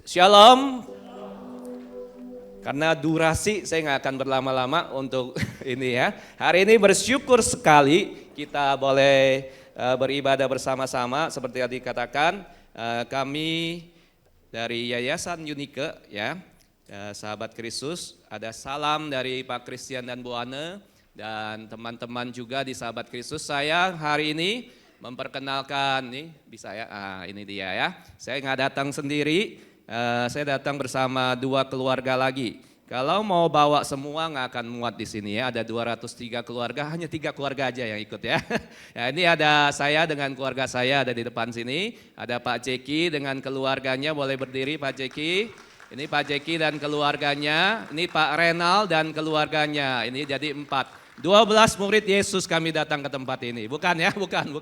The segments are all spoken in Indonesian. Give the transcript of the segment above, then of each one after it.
Shalom. Karena durasi saya nggak akan berlama-lama untuk ini ya. Hari ini bersyukur sekali kita boleh beribadah bersama-sama seperti yang dikatakan. Kami dari Yayasan Unike ya, sahabat Kristus, ada salam dari Pak Christian dan Bu Ane dan teman-teman juga di sahabat Kristus. Saya hari ini memperkenalkan nih, bisa ya, ini dia ya. Saya nggak datang sendiri. Saya datang bersama dua keluarga lagi. Kalau mau bawa semua nggak akan muat di sini ya. Ada 203 keluarga, hanya 3 keluarga aja yang ikut ya. Ya, ini ada saya dengan keluarga saya ada di depan sini. Ada Pak Jeki dengan keluarganya, boleh berdiri Pak Jeki. Ini Pak Jeki dan keluarganya. Ini Pak Renal dan keluarganya. Ini jadi 4. 12 murid Yesus kami datang ke tempat ini. Bukan ya, bukan.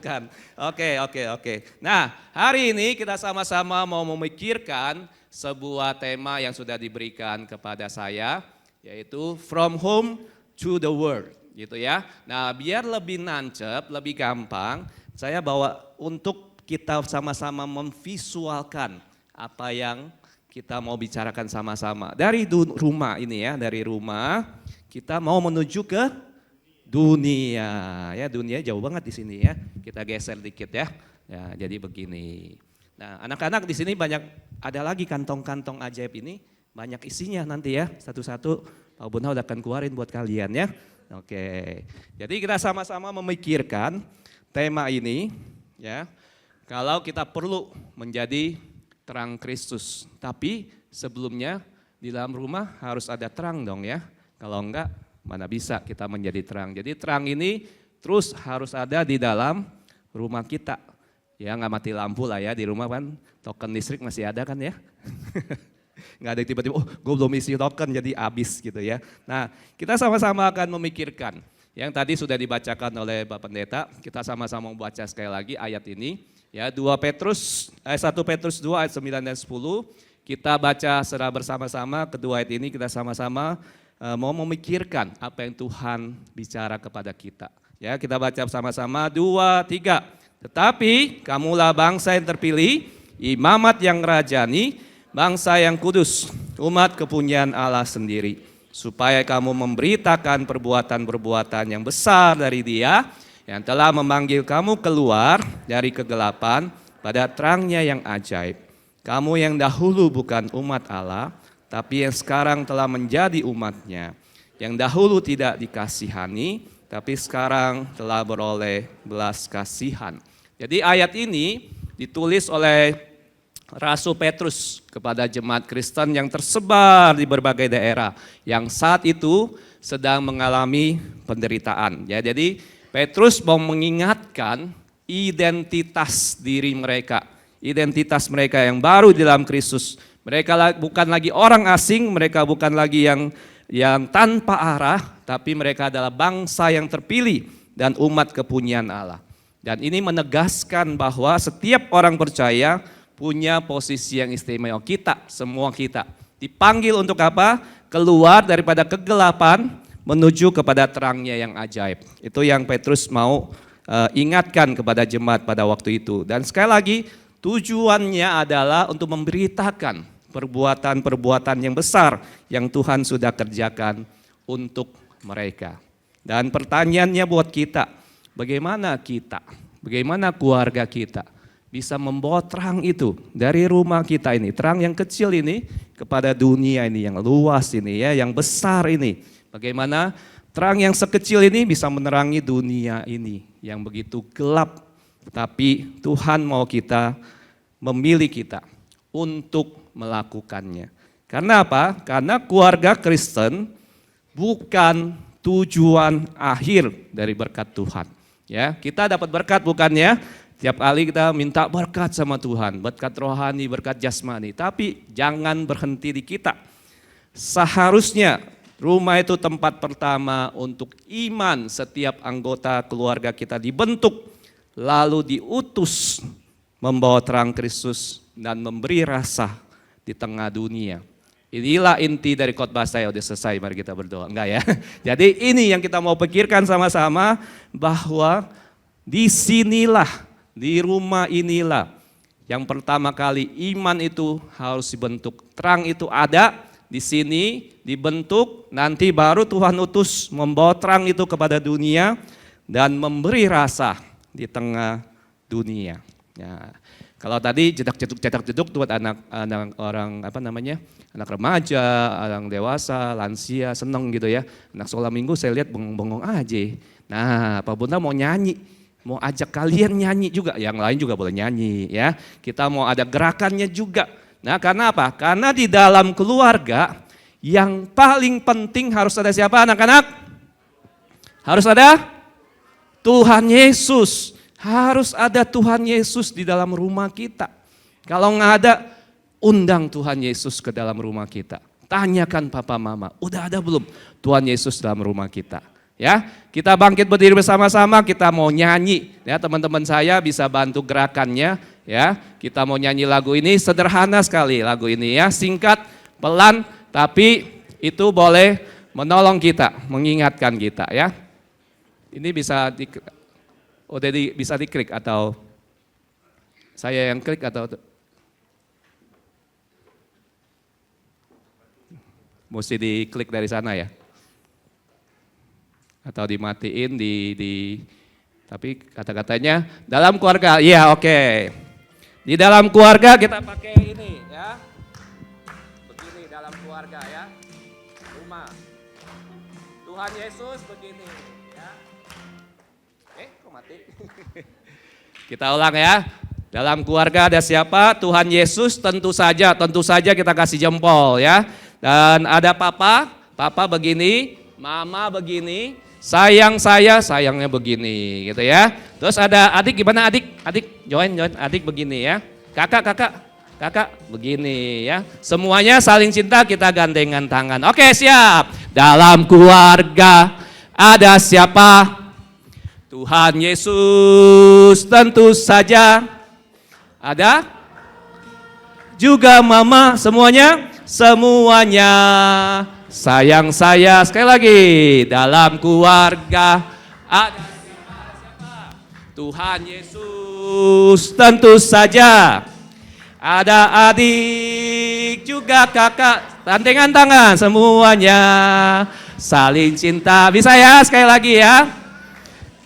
Oke. Nah, hari ini kita sama-sama mau memikirkan sebuah tema yang sudah diberikan kepada saya, yaitu From Home to the World, gitu ya. Nah, biar lebih nancep, lebih gampang, saya bawa untuk kita sama-sama memvisualkan apa yang kita mau bicarakan sama-sama. Dari rumah ini ya, dari rumah kita mau menuju ke dunia. Ya, dunia jauh banget di sini ya. Kita geser dikit ya. Ya, jadi begini. Nah, anak-anak di sini banyak, ada lagi kantong-kantong ajaib ini, banyak isinya nanti ya, satu-satu Pak Bunha udah akan keluarin buat kalian ya. Oke, jadi kita sama-sama memikirkan tema ini ya, kalau kita perlu menjadi terang Kristus, tapi sebelumnya di dalam rumah harus ada terang dong ya, kalau enggak mana bisa kita menjadi terang. Jadi terang ini terus harus ada di dalam rumah kita. Ya nggak mati lampu lah ya di rumah kan, token listrik masih ada kan ya. Nggak ada tiba-tiba, oh gue belum isi token jadi habis gitu ya. Nah kita sama-sama akan memikirkan. Yang tadi sudah dibacakan oleh Bapak Pendeta, kita sama-sama membaca sekali lagi ayat ini. Ya 1 Petrus 2 ayat 9 dan 10. Kita baca secara bersama-sama, kedua ayat ini kita sama-sama mau memikirkan apa yang Tuhan bicara kepada kita. Ya kita baca bersama-sama, 2, 3. Tetapi kamulah bangsa yang terpilih, imamat yang rajani, bangsa yang kudus, umat kepunyaan Allah sendiri. Supaya kamu memberitakan perbuatan-perbuatan yang besar dari Dia yang telah memanggil kamu keluar dari kegelapan pada terangnya yang ajaib. Kamu yang dahulu bukan umat Allah, tapi yang sekarang telah menjadi umatnya. Yang dahulu tidak dikasihani, tapi sekarang telah beroleh belas kasihan. Jadi ayat ini ditulis oleh Rasul Petrus kepada jemaat Kristen yang tersebar di berbagai daerah yang saat itu sedang mengalami penderitaan. Ya, jadi Petrus mau mengingatkan identitas diri mereka, identitas mereka yang baru di dalam Kristus. Mereka bukan lagi orang asing, mereka bukan lagi yang tanpa arah, tapi mereka adalah bangsa yang terpilih dan umat kepunyaan Allah. Dan ini menegaskan bahwa setiap orang percaya punya posisi yang istimewa. Kita, semua kita dipanggil untuk apa? Keluar daripada kegelapan menuju kepada terangnya yang ajaib. Itu yang Petrus mau ingatkan kepada jemaat pada waktu itu. Dan sekali lagi tujuannya adalah untuk memberitakan perbuatan-perbuatan yang besar yang Tuhan sudah kerjakan untuk mereka. Dan pertanyaannya buat kita, bagaimana keluarga kita bisa membawa terang itu dari rumah kita ini, terang yang kecil ini kepada dunia ini yang luas ini ya, yang besar ini. Bagaimana terang yang sekecil ini bisa menerangi dunia ini yang begitu gelap, tapi Tuhan mau kita, memilih kita untuk melakukannya. Karena apa? Karena keluarga Kristen bukan tujuan akhir dari berkat Tuhan. Ya, kita dapat berkat bukannya? Tiap kali kita minta berkat sama Tuhan, berkat rohani, berkat jasmani. Tapi jangan berhenti di kita. Seharusnya rumah itu tempat pertama untuk iman setiap anggota keluarga kita dibentuk, lalu diutus membawa terang Kristus dan memberi rasa di tengah dunia. Inilah inti dari khotbah saya. Udah selesai, mari kita berdoa. Enggak ya. Jadi ini yang kita mau pikirkan sama-sama, bahwa disinilah, di rumah inilah Yang pertama kali iman itu harus dibentuk. Terang itu ada di sini, dibentuk, nanti baru Tuhan utus membawa terang itu kepada dunia dan memberi rasa di tengah dunia. Ya. Kalau tadi cedak-ceduk buat anak orang anak remaja, orang dewasa, lansia, seneng gitu ya. Anak sekolah minggu saya lihat bengong-bengong aja. Nah, Pak Bunda mau nyanyi, mau ajak kalian nyanyi juga, yang lain juga boleh nyanyi ya. Kita mau ada gerakannya juga. Nah, karena apa? Karena di dalam keluarga yang paling penting harus ada siapa anak-anak? Harus ada Tuhan Yesus. Harus ada Tuhan Yesus di dalam rumah kita. Kalau nggak ada, undang Tuhan Yesus ke dalam rumah kita. Tanyakan papa mama, udah ada belum Tuhan Yesus dalam rumah kita? Ya, kita bangkit berdiri bersama-sama, kita mau nyanyi. Ya, teman-teman saya bisa bantu gerakannya. Ya, kita mau nyanyi lagu ini, sederhana sekali lagu ini ya, singkat, pelan, tapi itu boleh menolong kita, mengingatkan kita ya. Ini bisa bisa diklik atau saya yang klik atau mesti diklik dari sana ya? Atau dimatiin tapi kata-katanya dalam keluarga, iya oke. Di dalam keluarga kita pakai ini ya. Begini dalam keluarga ya. Rumah. Tuhan Yesus begini ya. Kok mati? Kita ulang ya. Dalam keluarga ada siapa? Tuhan Yesus tentu saja kita kasih jempol ya. Dan ada papa begini, mama begini, sayangnya begini gitu ya. Terus ada adik, gimana adik? Adik join, adik begini ya. Kakak begini ya. Semuanya saling cinta, kita gandengan tangan. Oke, siap. Dalam keluarga ada siapa? Tuhan Yesus tentu saja. Ada juga mama, semuanya sayang saya. Sekali lagi, dalam keluarga ada siapa? Tuhan Yesus tentu saja. Ada adik juga kakak, tandengan tangan, semuanya saling cinta. Bisa ya sekali lagi ya.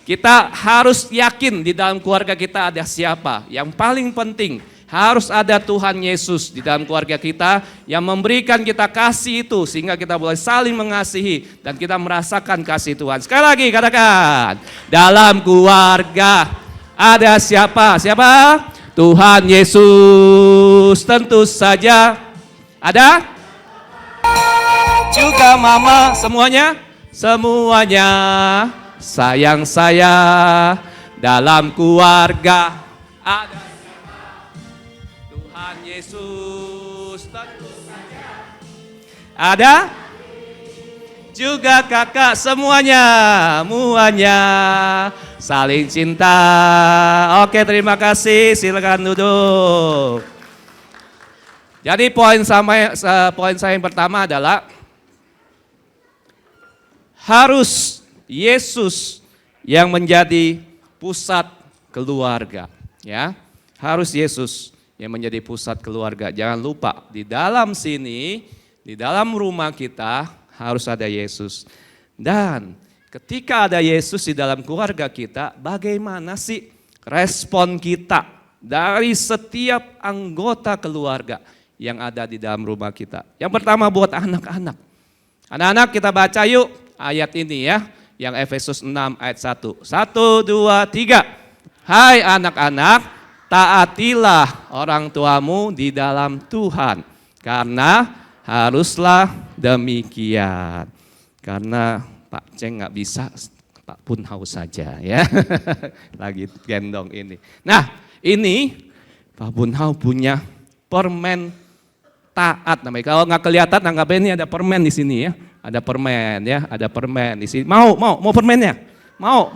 Kita harus yakin di dalam keluarga kita ada siapa. Yang paling penting harus ada Tuhan Yesus di dalam keluarga kita yang memberikan kita kasih itu sehingga kita boleh saling mengasihi dan kita merasakan kasih Tuhan. Sekali lagi katakan, dalam keluarga ada siapa? Siapa? Tuhan Yesus tentu saja. Ada? Juga mama, semuanya sayang saya. Dalam keluarga ada Tuhan Yesus tentu saja. Ada juga kakak, semuanya saling cinta. Oke, terima kasih, silakan duduk. Jadi poin saya yang pertama adalah harus Yesus yang menjadi pusat keluarga, ya. Harus Yesus yang menjadi pusat keluarga. Jangan lupa di dalam sini, di dalam rumah kita harus ada Yesus. Dan ketika ada Yesus di dalam keluarga kita, bagaimana sih respon kita dari setiap anggota keluarga yang ada di dalam rumah kita? Yang pertama buat anak-anak. Anak-anak kita baca yuk ayat ini ya. Yang Efesus 6 ayat 1. 1, 2, 3. Hai anak-anak, taatilah orang tuamu di dalam Tuhan. Karena haruslah demikian. Karena Pak Ceng nggak bisa, Pak Pun haus saja ya. Lagi gendong ini. Nah ini Pak Bunhau punya permen taat namanya. Kalau nggak kelihatan anggap ini ada permen di sini ya. Ada permen ya, ada permen di sini. Mau permennya? Mau.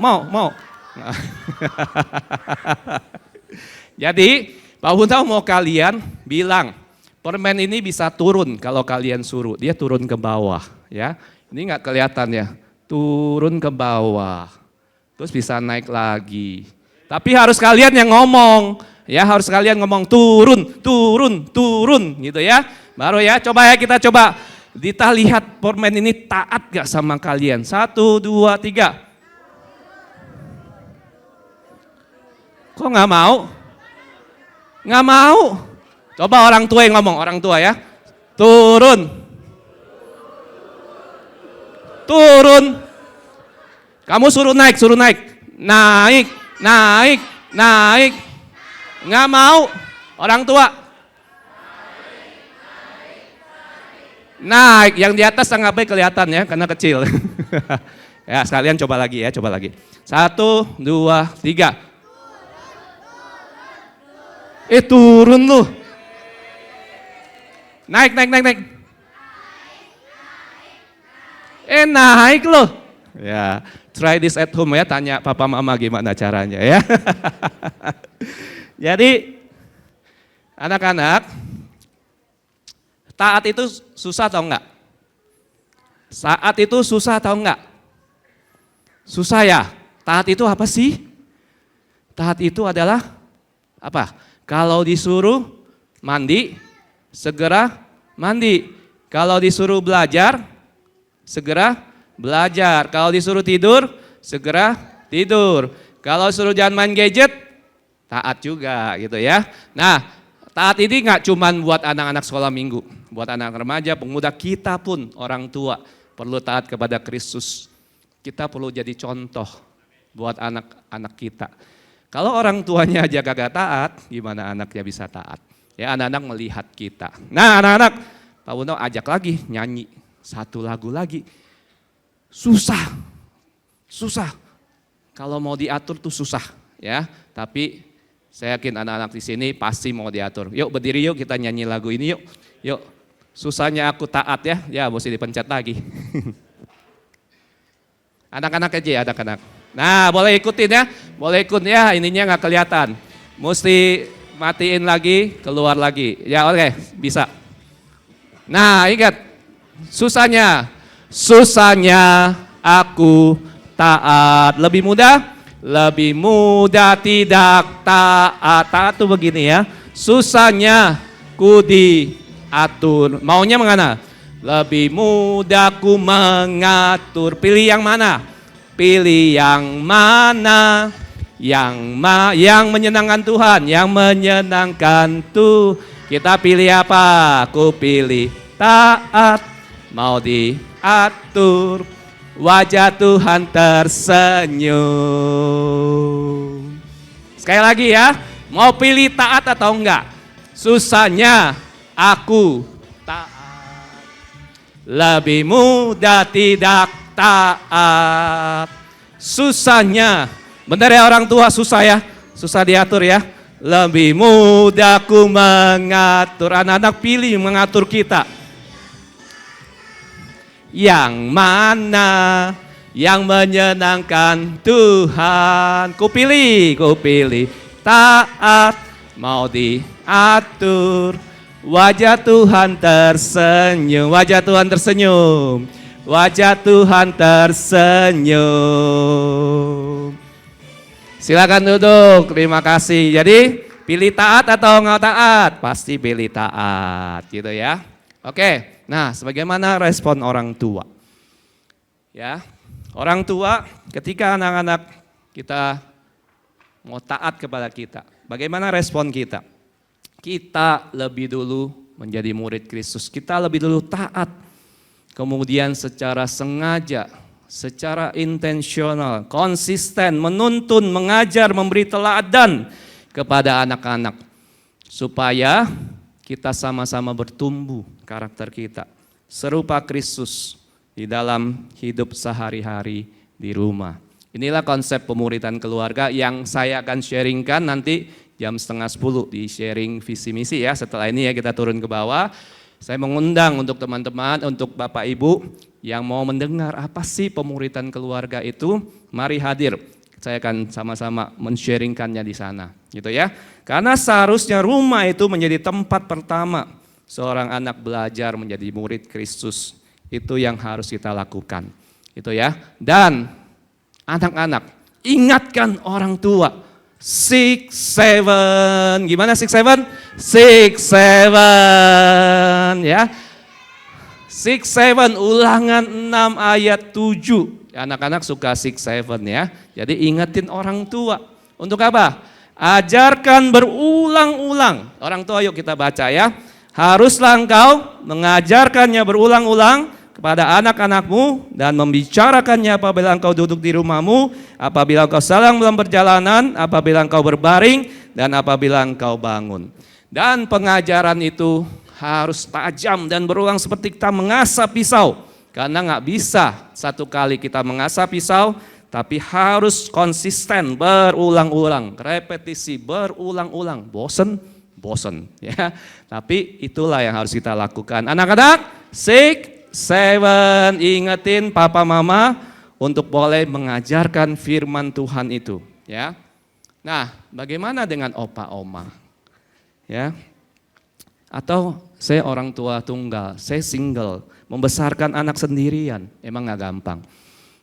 Jadi Pak Bunhau mau kalian bilang permen ini bisa turun kalau kalian suruh. Dia turun ke bawah ya. Ini nggak kelihatan ya. Turun ke bawah. Terus bisa naik lagi. Tapi harus kalian yang ngomong. Ya harus kalian ngomong turun, turun, turun gitu ya. Baru ya, coba ya kita coba. Kita lihat permen ini taat gak sama kalian. 1, 2, 3. Kok nggak mau? Nggak mau. Coba orang tua yang ngomong, orang tua ya. Turun. Turun. Kamu suruh naik, suruh naik. Naik, naik, naik. Nggak mau. Orang tua. Naik, yang di atas sangat kelihatan ya, karena kecil. Ya, sekalian coba lagi ya, coba lagi. 1, 2, 3. Turun lu. Naik, naik, naik, naik. Naik lu. Ya, try this at home ya, tanya papa mama gimana caranya ya. Jadi, anak-anak, taat itu susah atau enggak? Saat itu susah atau enggak? Susah ya. Taat itu apa sih? Taat itu adalah apa? Kalau disuruh mandi, segera mandi. Kalau disuruh belajar, segera belajar. Kalau disuruh tidur, segera tidur. Kalau suruh jangan main gadget, taat juga gitu ya. Nah, taat ini nggak cuma buat anak-anak sekolah minggu, buat anak remaja, pemuda, kita pun orang tua perlu taat kepada Kristus. Kita perlu jadi contoh buat anak-anak kita. Kalau orang tuanya aja kagak taat, gimana anaknya bisa taat? Ya, anak-anak melihat kita. Nah, anak-anak, Pak Uno ajak lagi nyanyi satu lagu lagi. Susah, susah. Kalau mau diatur tuh susah, ya. Tapi saya yakin anak-anak di sini pasti mau diatur. Yuk berdiri yuk, kita nyanyi lagu ini yuk. Yuk, susahnya aku taat ya. Ya, mesti dipencet lagi. Anak-anak aja ya, anak-anak. Nah, boleh ikutin ya, boleh ikut ya, ininya nggak kelihatan. Mesti matiin lagi, keluar lagi. Ya oke, bisa. Nah ingat, susahnya aku taat. Lebih mudah? Lebih mudah tidak taat. Taat tuh begini ya, susahnya ku diatur. Maunya mana? Lebih mudah ku mengatur. Pilih yang mana? Pilih yang mana, yang menyenangkan Tuhan, yang menyenangkan tuh. Kita pilih apa? Ku pilih taat, mau diatur, wajah Tuhan tersenyum. Sekali lagi ya, mau pilih taat atau enggak? Susahnya aku taat, lebih mudah tidak taat. Susahnya, benar ya orang tua, susah ya, susah diatur ya. Lebih mudah ku mengatur. Anak-anak pilih mengatur kita. Yang mana yang menyenangkan Tuhan? Ku pilih taat, mau diatur, wajah Tuhan tersenyum, wajah Tuhan tersenyum. Wajah Tuhan tersenyum. Silakan duduk, terima kasih. Jadi pilih taat atau nggak taat? Pasti pilih taat gitu ya. Oke, nah sebagaimana respon orang tua? Ya, orang tua ketika anak-anak kita mau taat kepada kita, bagaimana respon kita? Kita lebih dulu menjadi murid Kristus, kita lebih dulu taat. Kemudian secara sengaja, secara intensional, konsisten, menuntun, mengajar, memberi teladan kepada anak-anak. Supaya kita sama-sama bertumbuh karakter kita. Serupa Kristus di dalam hidup sehari-hari di rumah. Inilah konsep pemuridan keluarga yang saya akan sharingkan nanti jam 9:30 di sharing visi misi ya. Setelah ini ya kita turun ke bawah. Saya mengundang untuk teman-teman, untuk Bapak Ibu yang mau mendengar apa sih pemuridan keluarga itu, mari hadir. Saya akan sama-sama men-sharingkannya di sana, gitu ya. Karena seharusnya rumah itu menjadi tempat pertama seorang anak belajar menjadi murid Kristus. Itu yang harus kita lakukan, gitu ya. Dan anak-anak, ingatkan orang tua 6, 7. Gimana 6, 7? 6, 7 ya. 6, 7, Ulangan 6 ayat 7. Anak-anak suka 6, 7 ya. Jadi ingetin orang tua. Untuk apa? Ajarkan berulang-ulang. Orang tua yuk kita baca ya. Haruslah engkau mengajarkannya berulang-ulang kepada anak-anakmu dan membicarakannya apabila engkau duduk di rumahmu, apabila engkau sedang dalam perjalanan, apabila engkau berbaring, dan apabila engkau bangun. Dan pengajaran itu harus tajam dan berulang seperti kita mengasah pisau. Karena nggak bisa satu kali kita mengasah pisau, tapi harus konsisten berulang-ulang, repetisi berulang-ulang. Bosen ya. Tapi itulah yang harus kita lakukan. Anak-anak, 6, 7, ingetin papa mama untuk boleh mengajarkan firman Tuhan itu, ya. Nah, bagaimana dengan opa oma? Ya. Atau saya orang tua tunggal, saya single, membesarkan anak sendirian, emang gak gampang.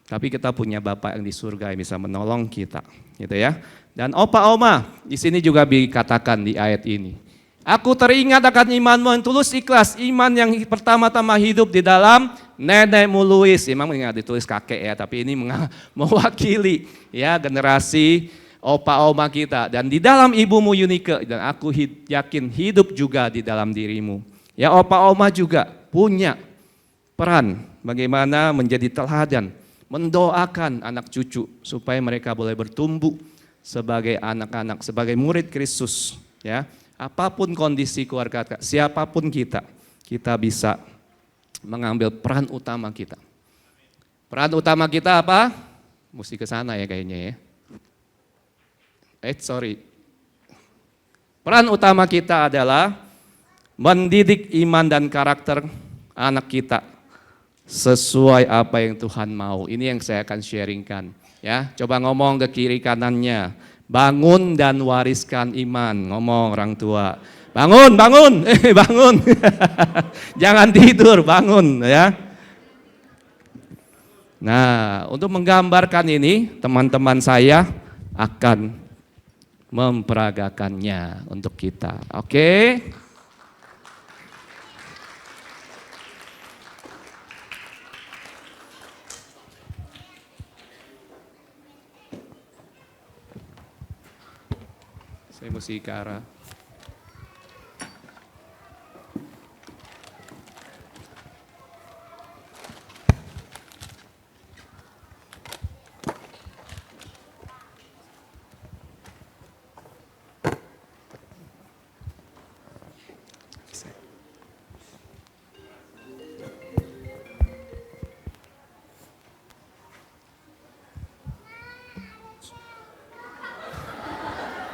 Tapi kita punya Bapak yang di surga yang bisa menolong kita, gitu ya. Dan opa oma, di sini juga dikatakan di ayat ini. Aku teringat akan imanmu yang tulus ikhlas, iman yang pertama-tama hidup di dalam nenekmu Louis. Emang nggak ditulis kakek ya, tapi ini mewakili ya generasi opa oma kita. Dan di dalam ibumu Yunike, dan aku yakin hidup juga di dalam dirimu. Ya opa oma juga punya peran bagaimana menjadi teladan, mendoakan anak cucu supaya mereka boleh bertumbuh sebagai anak-anak, sebagai murid Kristus, ya. Apapun kondisi keluarga, siapapun kita bisa mengambil peran utama kita. Peran utama kita apa? Mesti ke sana ya kayaknya ya. Sorry. Peran utama kita adalah mendidik iman dan karakter anak kita sesuai apa yang Tuhan mau. Ini yang saya akan sharingkan. Ya, coba ngomong ke kiri kanannya. Bangun dan wariskan iman. Ngomong orang tua. Bangun, bangun, bangun. Jangan tidur, bangun ya. Nah, untuk menggambarkan ini, teman-teman saya akan memperagakannya untuk kita. Oke? Saya mesti ke arah.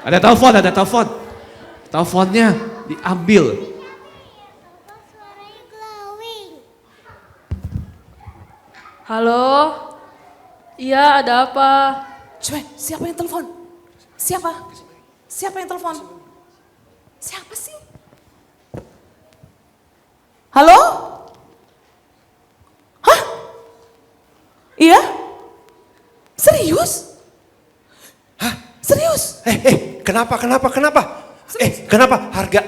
Ada telepon. Teleponnya diambil. Halo? Iya, ada apa? Coba, siapa yang telepon? Siapa? Siapa yang telepon? Siapa sih? Halo? Hah? Iya? Serius? Hah? Serius? Kenapa? Kenapa harga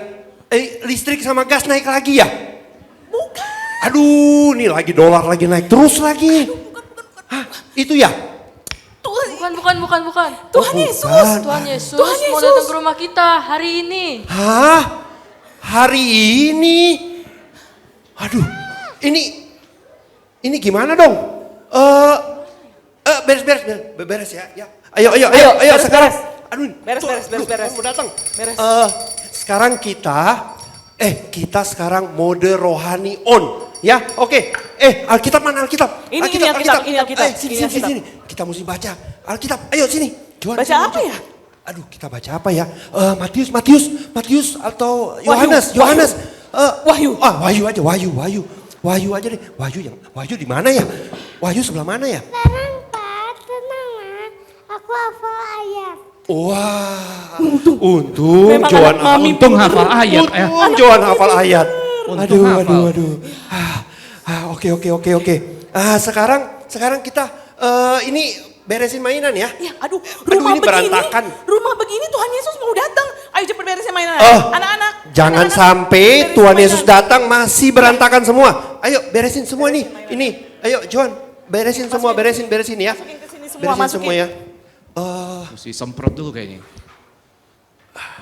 listrik sama gas naik lagi ya? Bukan. Aduh, nih lagi dolar lagi naik terus lagi. Bukan. Hah? Itu ya? Tuhan, Bukan. Tuhan Yesus. Tuhan Yesus Tuhan mau Yesus. datang ke rumah kita hari ini. Hah? Hari ini? Aduh, ini gimana dong? Beres ya. Ayo beres, sekarang. beres. Aduh, Beres. Mau datang. Beres. Sekarang kita sekarang mode rohani on, ya? Oke. Alkitab mana Alkitab? Ini Alkitab. Sini. Kita mesti baca Alkitab. Ayo sini. Johan, Baca sini, apa Johan. ya? Aduh, kita baca apa ya? Matius atau Yohanes. Wahyu. Wahyu aja. Wahyu aja deh. Wahyu di mana ya? Wahyu sebelah mana ya? Tenang Pak, tenang Ma. Aku hafal ayat. Wah, untung Memang Johan anak mami Untung hafal ayat ya. Untung Johan hafal ayat. Untung hafal. Aduh. Oke. Sekarang kita ini beresin mainan ya. Ya, aduh, ini berantakan. rumah begini Tuhan Yesus mau datang. Ayo cepet beresin mainan. Anak-anak. Jangan anak-anak, sampai beresin Tuhan mainan. Yesus datang masih berantakan semua. Ayo beresin semua nih. Ini, ayo John, beresin semua, beresin ya. Masukin ke sini semua, Beresin masukin. semua ya. Mesti semprot dulu kayaknya.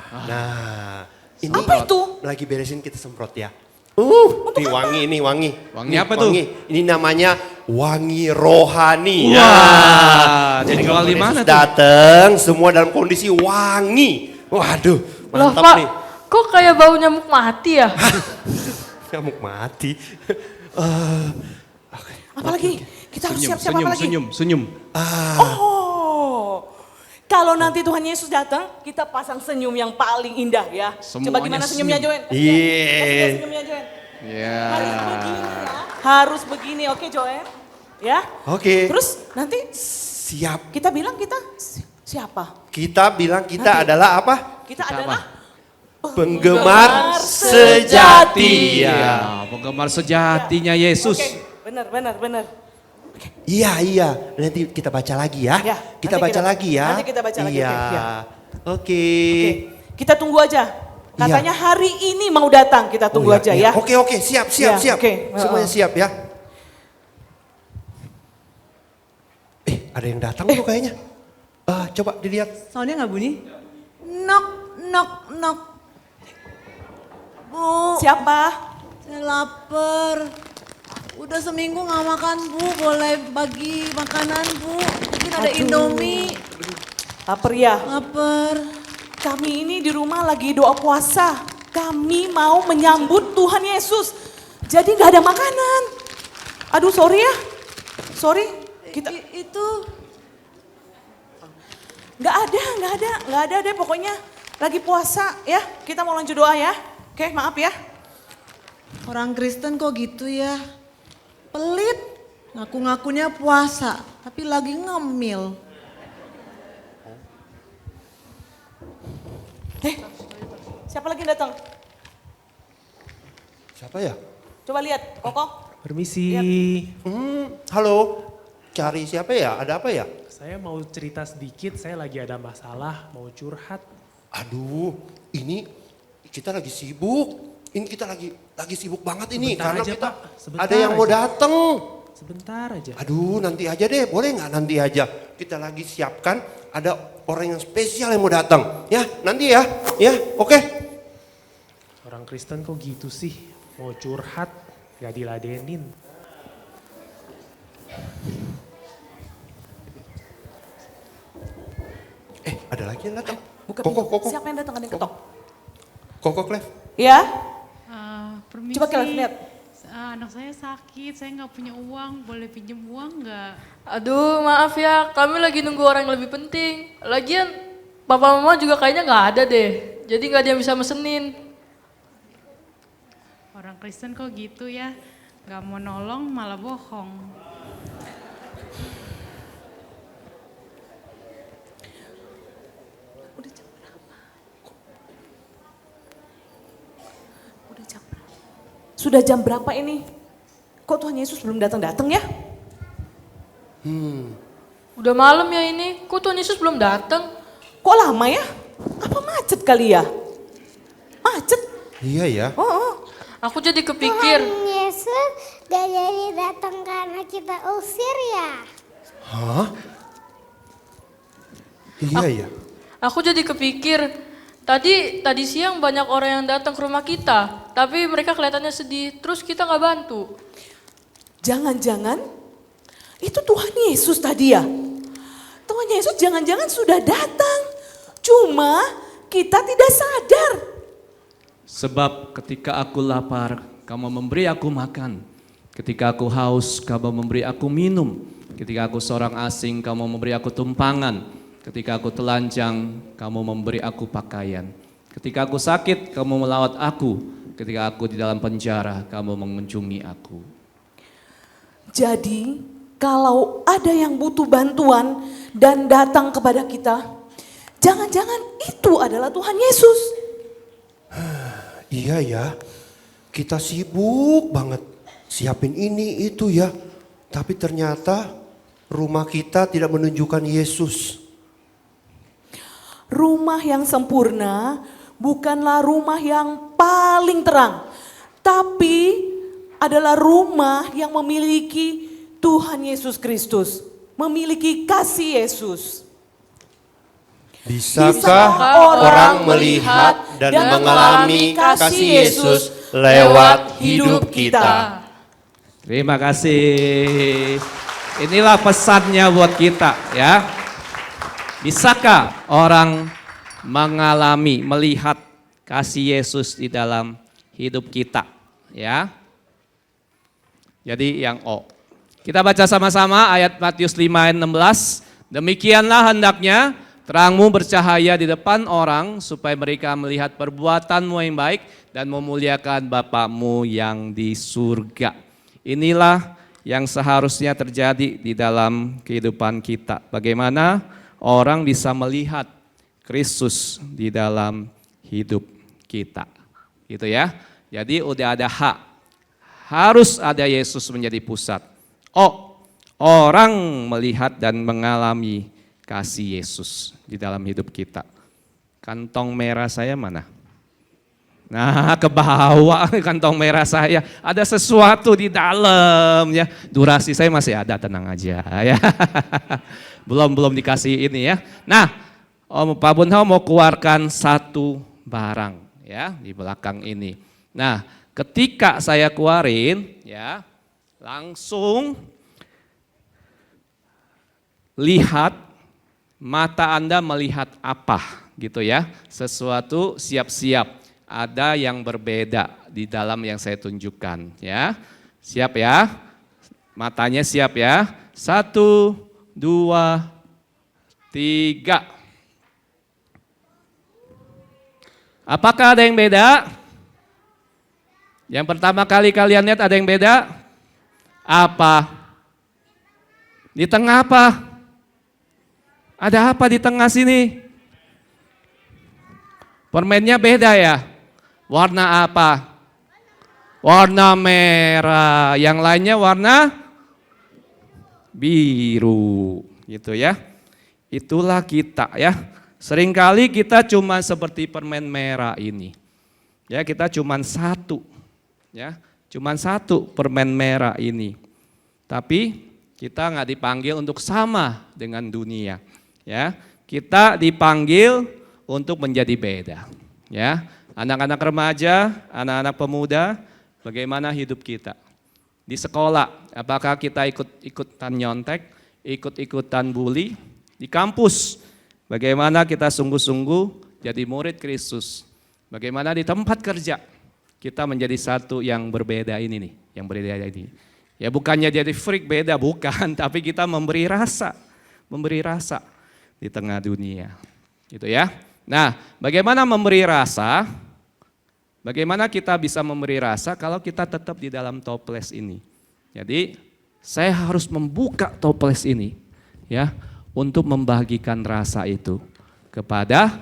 Nah, ini Apa itu? lagi beresin kita semprot ya. Ini wangi, ini wangi. Wangi Ini apa tuh? Ini namanya wangi rohani. Wah, jadi kalau jual di mana tuh? datang semua dalam kondisi wangi. Waduh, Loh mantap Pak, nih. kok kayak bau nyamuk mati ya? Nyamuk mati. Apalagi? Kita harus siap-siap apa lagi? Senyum. Oh, kalau nanti Tuhan Yesus datang, kita pasang senyum yang paling indah ya. Coba Semuanya gimana senyumnya senyum. Joen? Iya. Kasih lihat senyumnya Joen. Ya. Harus begini ya. Harus begini, oke Joen? Ya. Oke. Terus nanti Siap. kita bilang kita siapa? Kita bilang kita adalah apa? Kita Kita adalah Penggemar sejati. sejati. Ya, penggemar sejatinya Yesus. Oke, benar. Iya. Nanti kita baca lagi ya. Ya, Kita nanti baca lagi ya. nanti kita baca lagi, Iya. oke, ya. Oke. Oke, kita tunggu aja. Katanya hari ini mau datang, kita tunggu aja ya. Oke, siap. Ya, oke. Semuanya siap ya. Ada yang datang tuh kayaknya. Coba dilihat. Soundnya nggak bunyi? Knock. Bu, Siapa? saya lapar. Udah seminggu nggak makan Bu, boleh bagi makanan Bu. Mungkin ada Indomie. Lapar ya? Lapar. Kami ini di rumah lagi doa puasa. Kami mau menyambut Tuhan Yesus. Jadi gak ada makanan. Aduh sorry ya. Sorry. Kita Itu nggak ada deh pokoknya. Lagi puasa ya. Kita mau lanjut doa ya. Oke maaf ya. orang Kristen kok gitu ya? Pelit. Ngaku-ngakunya puasa, tapi lagi ngemil. Siapa lagi yang datang? Siapa ya? Coba lihat. Koko. Permisi, Halo. Cari siapa ya? Ada apa ya? saya mau cerita sedikit, saya lagi ada masalah, mau curhat. Aduh, ini kita lagi sibuk. Ini kita lagi sibuk banget ini. Sebentar Karena aja, kita Pak. Sebentar ada yang mau aja. datang. Sebentar aja. Aduh, nanti aja deh. Boleh nggak nanti aja? Kita lagi siapkan. Ada orang yang spesial yang mau datang. Ya, nanti ya. Ya, oke. Orang Kristen kok gitu sih, mau curhat, gak diladenin. Ada lagi yang datang. Buka Koko, pintu. Koko. Siapa yang datang? Ada yang ketok. Koko, Clef. Ya. Permisi. Coba Clef lihat. Anak saya sakit, saya nggak punya uang, boleh pinjam uang nggak? Aduh maaf ya, kami lagi nunggu orang yang lebih penting. Lagian papa mama juga kayaknya nggak ada deh. Jadi nggak ada yang bisa mesenin. Orang Kristen kok gitu ya, nggak mau nolong malah bohong. Udah jam berapa? Udah jam berapa? Sudah jam berapa ini? Kok Tuhan Yesus belum datang-datang ya? Udah malam ya ini, kok Tuhan Yesus belum datang? Kok lama ya? Apa macet kali ya? Macet? Iya ya. Oh. Aku jadi kepikir, Tuhan Yesus gak jadi datang karena kita usir ya. Hah? Iya ya. aku jadi kepikir. Tadi siang banyak orang yang datang ke rumah kita, tapi mereka kelihatannya sedih. Terus kita nggak bantu. Jangan-jangan itu Tuhan Yesus tadi ya? Tuhan Yesus jangan-jangan sudah datang. Cuma kita tidak sadar. Sebab ketika aku lapar, kamu memberi aku makan. Ketika aku haus, kamu memberi aku minum. Ketika aku seorang asing, kamu memberi aku tumpangan. Ketika aku telanjang, kamu memberi aku pakaian. Ketika aku sakit, kamu melawat aku. Ketika aku di dalam penjara, kamu mengunjungi aku. Jadi kalau ada yang butuh bantuan dan datang kepada kita, jangan-jangan itu adalah Tuhan Yesus. Iya ya. Kita sibuk banget siapin ini itu ya. Tapi ternyata rumah kita tidak menunjukkan Yesus. Rumah yang sempurna bukanlah rumah yang paling terang, tapi adalah rumah yang memiliki Tuhan Yesus Kristus, memiliki kasih Yesus. Bisakah orang melihat dan mengalami kasih Yesus lewat hidup kita? Terima kasih. Inilah pesannya buat kita ya. Bisakah orang mengalami, melihat kasih Yesus di dalam hidup kita ya? Jadi yang O. Kita baca sama-sama ayat Matius 5 ayat 16. Demikianlah hendaknya terangmu bercahaya di depan orang supaya mereka melihat perbuatanmu yang baik dan memuliakan Bapa-Mu yang di surga. Inilah yang seharusnya terjadi di dalam kehidupan kita. Bagaimana orang bisa melihat Kristus di dalam hidup kita. Gitu ya. Jadi udah ada hak. Harus ada Yesus menjadi pusat. Oh, orang melihat dan mengalami kasih Yesus di dalam hidup kita. Kantong merah saya mana? Nah, ke bawah kantong merah saya. Ada sesuatu di dalam ya. Durasi saya masih ada, tenang aja ya. Belum dikasih ini ya. Nah, Pak Bunhau mau keluarkan satu barang ya di belakang ini. Nah, ketika saya keluarin ya, langsung lihat mata Anda melihat apa gitu ya. Sesuatu siap-siap. Ada yang berbeda di dalam yang saya tunjukkan ya. Siap ya? Matanya siap ya. 1, 2, 3. Apakah ada yang beda? Yang pertama kali kalian lihat ada yang beda? Apa? Di tengah apa? Ada apa di tengah sini? Permennya beda ya? Warna apa? Warna merah. Yang lainnya warna biru. Gitu ya. Itulah kita ya. Seringkali kita cuma seperti permen merah ini. Ya, kita cuma satu. Ya, cuma satu permen merah ini. Tapi kita nggak dipanggil untuk sama dengan dunia. Ya, kita dipanggil untuk menjadi beda. Ya, anak-anak remaja, anak-anak pemuda, bagaimana hidup kita? Di sekolah, apakah kita ikut-ikutan nyontek, ikut-ikutan bully? Di kampus, bagaimana kita sungguh-sungguh jadi murid Kristus? Bagaimana di tempat kerja? Kita menjadi satu yang berbeda ini nih, yang berbeda ini. Ya bukannya jadi freak beda, bukan, tapi kita memberi rasa di tengah dunia. Gitu ya. Nah, bagaimana memberi rasa? Bagaimana kita bisa memberi rasa kalau kita tetap di dalam toples ini? Jadi, saya harus membuka toples ini ya untuk membagikan rasa itu kepada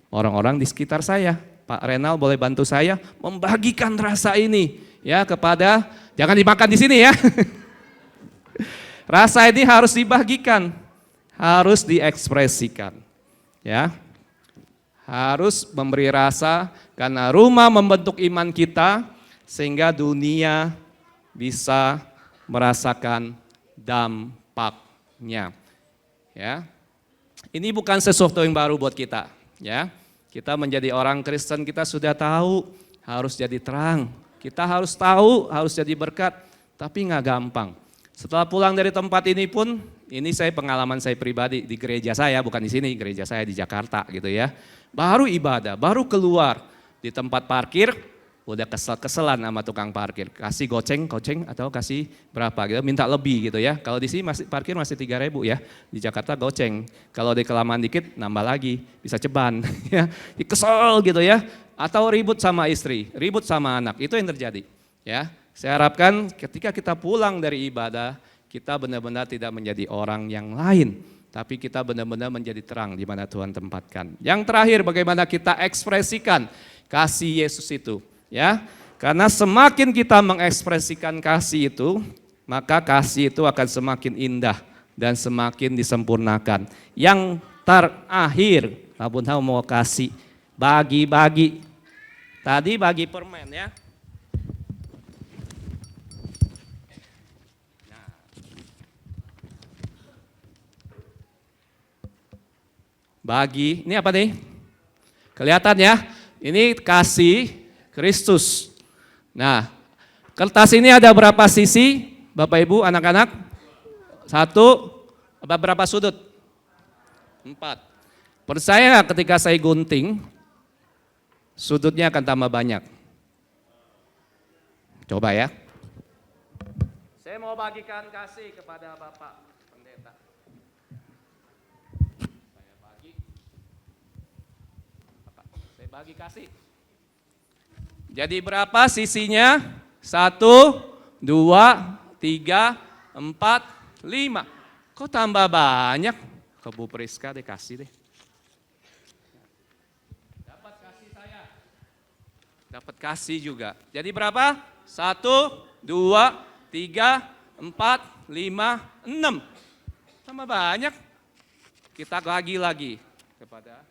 orang-orang di sekitar saya. Pak Renal boleh bantu saya membagikan rasa ini ya kepada, jangan dimakan di sini ya. Rasa ini harus dibagikan, harus diekspresikan ya. Harus memberi rasa karena rumah membentuk iman kita sehingga dunia bisa merasakan dampaknya. Ya. Ini bukan sesuatu yang baru buat kita, ya. Kita menjadi orang Kristen, kita sudah tahu harus jadi terang. Kita harus tahu harus jadi berkat, tapi nggak gampang. Setelah pulang dari tempat ini pun, ini saya pengalaman saya pribadi di gereja saya, bukan di sini, gereja saya di Jakarta gitu ya. Baru ibadah, baru keluar di tempat parkir, udah kesel-keselan sama tukang parkir. Kasih goceng atau kasih berapa gitu, minta lebih gitu ya. Kalau di sini masih parkir masih 3.000 ya, di Jakarta goceng. Kalau di kelamaan dikit nambah lagi, bisa ceban ya. Kesel gitu ya, atau ribut sama istri, ribut sama anak, itu yang terjadi ya. Saya harapkan ketika kita pulang dari ibadah, kita benar-benar tidak menjadi orang yang lain, tapi kita benar-benar menjadi terang di mana Tuhan tempatkan. Yang terakhir, bagaimana kita ekspresikan kasih Yesus itu, ya. Karena semakin kita mengekspresikan kasih itu, maka kasih itu akan semakin indah dan semakin disempurnakan. Yang terakhir, apapun kamu mau kasih, bagi-bagi. Tadi bagi permen ya. Bagi, ini apa nih? Kelihatan ya, ini kasih Kristus. Nah, kertas ini ada berapa sisi, Bapak Ibu, anak-anak? 1, berapa sudut? 4. Percaya nggak ketika saya gunting, sudutnya akan tambah banyak. Coba ya. Saya mau bagikan kasih kepada Bapak Pendeta. Bagi kasih. Jadi berapa sisinya? 1, 2, 3, 4, 5. Kok tambah banyak? Ke Bu Priska deh, kasih deh. Dapat kasih saya. Dapat kasih juga. Jadi berapa? 1, 2, 3, 4, 5, 6. Tambah banyak. Kita bagi lagi kepada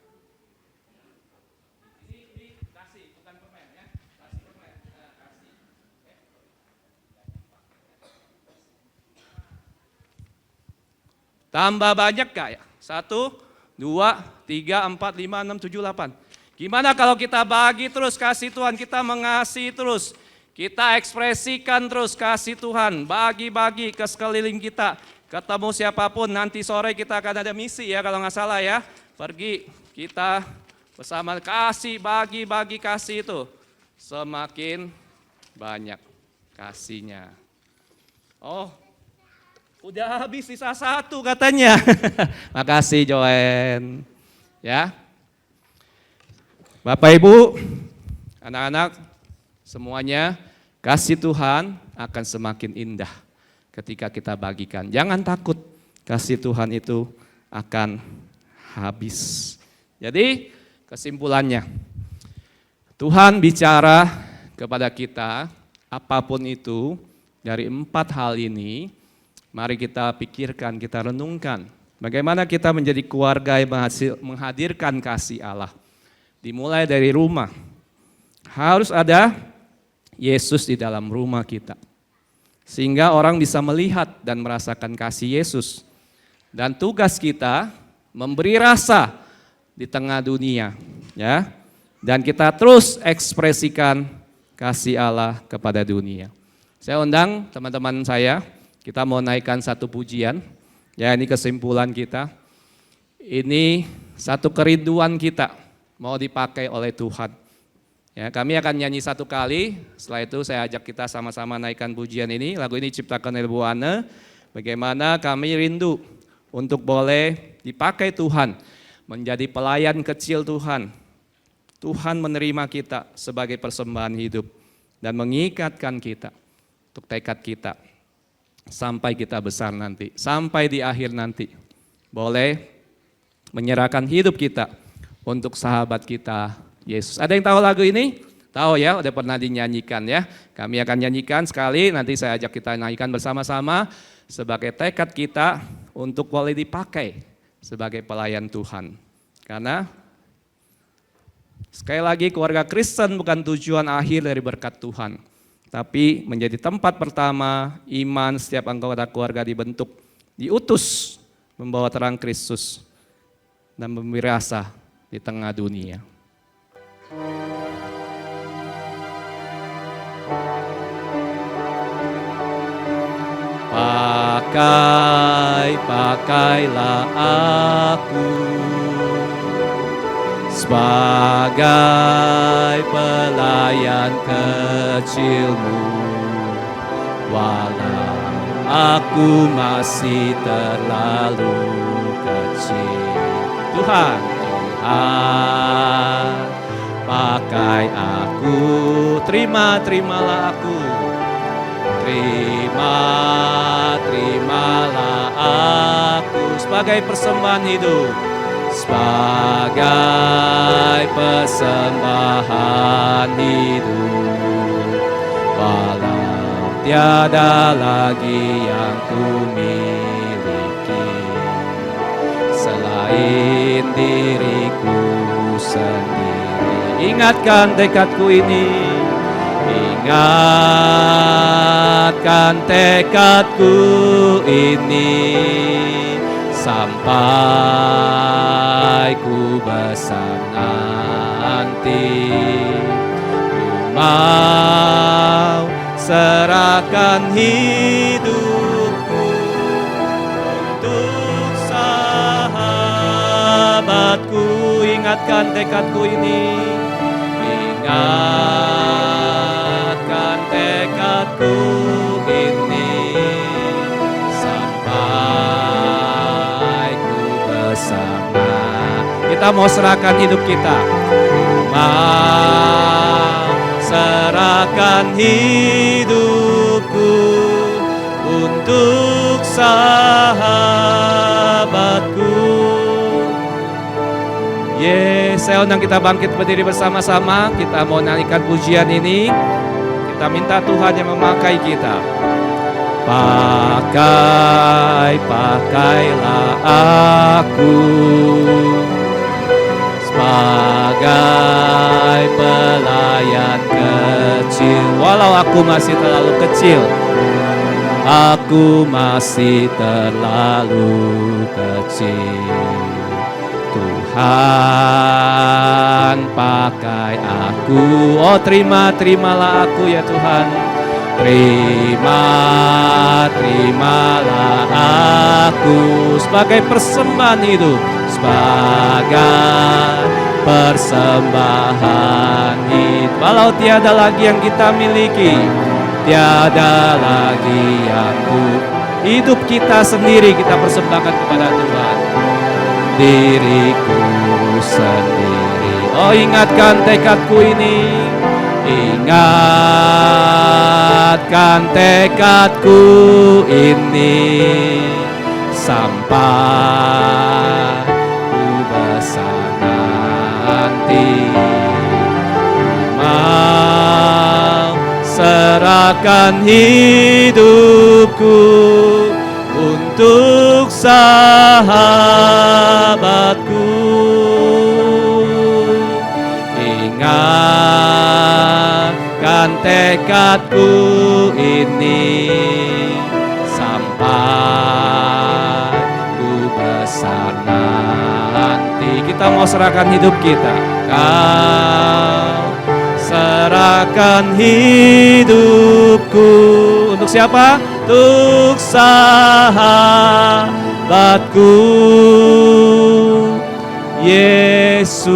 tambah banyak gak ya? 1, 2, 3, 4, 5, 6, 7, 8. Gimana kalau kita bagi terus kasih Tuhan, kita mengasihi terus. Kita ekspresikan terus kasih Tuhan, bagi-bagi ke sekeliling kita. Ketemu siapapun, nanti sore kita akan ada misi ya kalau nggak salah ya. Pergi, kita bersama kasih, bagi-bagi kasih itu. Semakin banyak kasihnya. Oh, udah habis sisa 1 katanya. Makasih Joen. Ya. Bapak Ibu, anak-anak semuanya, kasih Tuhan akan semakin indah ketika kita bagikan. Jangan takut, kasih Tuhan itu akan habis. Jadi kesimpulannya, Tuhan bicara kepada kita apapun itu dari 4 hal ini. Mari kita pikirkan, kita renungkan. Bagaimana kita menjadi keluarga yang menghadirkan kasih Allah. Dimulai dari rumah. Harus ada Yesus di dalam rumah kita. Sehingga orang bisa melihat dan merasakan kasih Yesus. Dan tugas kita memberi rasa di tengah dunia. Ya. Dan kita terus ekspresikan kasih Allah kepada dunia. Saya undang teman-teman saya. Kita mau naikkan satu pujian, ya ini kesimpulan kita. Ini satu kerinduan kita mau dipakai oleh Tuhan. Ya, kami akan nyanyi 1 kali, setelah itu saya ajak kita sama-sama naikkan pujian ini. Lagu ini ciptakan oleh Bu Ana. Bagaimana kami rindu untuk boleh dipakai Tuhan, menjadi pelayan kecil Tuhan. Tuhan menerima kita sebagai persembahan hidup dan mengikatkan kita untuk tekad kita. Sampai kita besar nanti, sampai di akhir nanti, boleh menyerahkan hidup kita untuk sahabat kita, Yesus. Ada yang tahu lagu ini? Tahu ya, udah pernah dinyanyikan ya. Kami akan nyanyikan sekali, nanti saya ajak kita nyanyikan bersama-sama sebagai tekad kita untuk boleh dipakai sebagai pelayan Tuhan. Karena sekali lagi keluarga Kristen bukan tujuan akhir dari berkat Tuhan. Tapi menjadi tempat pertama iman setiap anggota keluarga dibentuk, diutus membawa terang Kristus dan memberi rasa di tengah dunia. Pakailah aku sebagai pelayan kecilmu, walau aku masih terlalu kecil. Tuhan, pakai aku, terimalah aku. Terimalah aku sebagai persembahan hidup, sebagai persembahan hidup. Walau tiada lagi yang ku miliki, selain diriku sendiri. Ingatkan tekadku ini, ingatkan tekadku ini, sampai ku besar nanti. Ku mau serahkan hidupku untuk sahabatku. Ingatkan tekadku ini, ingatkan tekadku ini, sampai ku bersama. Kita mau serahkan hidup kita, mau serahkan hidupku untuk sahabatku. Saya undang kita bangkit berdiri bersama-sama. Kita mau nyanyikan pujian ini. Kita minta Tuhan yang memakai kita. Pakailah aku sebagai pelayan kecil. Walau aku masih terlalu kecil, aku masih terlalu kecil. Tuhan, pakai aku. Oh, terimalah aku ya Tuhan. Terimalah aku sebagai persembahan hidup, sebagai persembahan hidup. Walau tiada lagi yang kita miliki, tiada lagi yang hidup kita sendiri kita persembahkan kepada Tuhan. Diriku sendiri. Oh, ingatkan tekadku ini, ingatkan tekadku ini, sampai ku besar nanti. Mau serahkan hidupku untuk sahabatku. Ingatkan tekadku ini, sampai ku besar nanti. Kita mau serahkan hidup kita. Kau serahkan hidupku untuk siapa? Untuk sahabatku Yesus.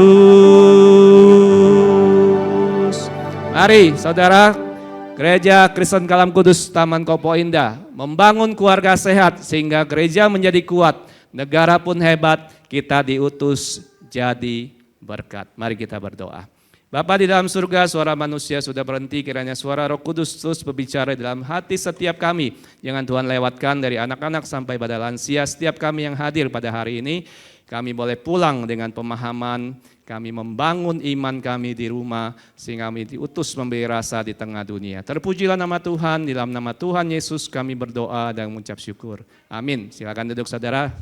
Mari saudara, Gereja Kristen Kalam Kudus Taman Kopo Indah membangun keluarga sehat sehingga gereja menjadi kuat, negara pun hebat, kita diutus jadi berkat. Mari kita berdoa. Bapa di dalam surga, suara manusia sudah berhenti, kiranya suara Roh Kudus terus berbicara dalam hati setiap kami. Jangan Tuhan lewatkan dari anak-anak sampai pada lansia, setiap kami yang hadir pada hari ini, kami boleh pulang dengan pemahaman, kami membangun iman kami di rumah, sehingga kami diutus memberi rasa di tengah dunia. Terpujilah nama Tuhan, di dalam nama Tuhan Yesus kami berdoa dan mengucap syukur. Amin. Silakan duduk saudara.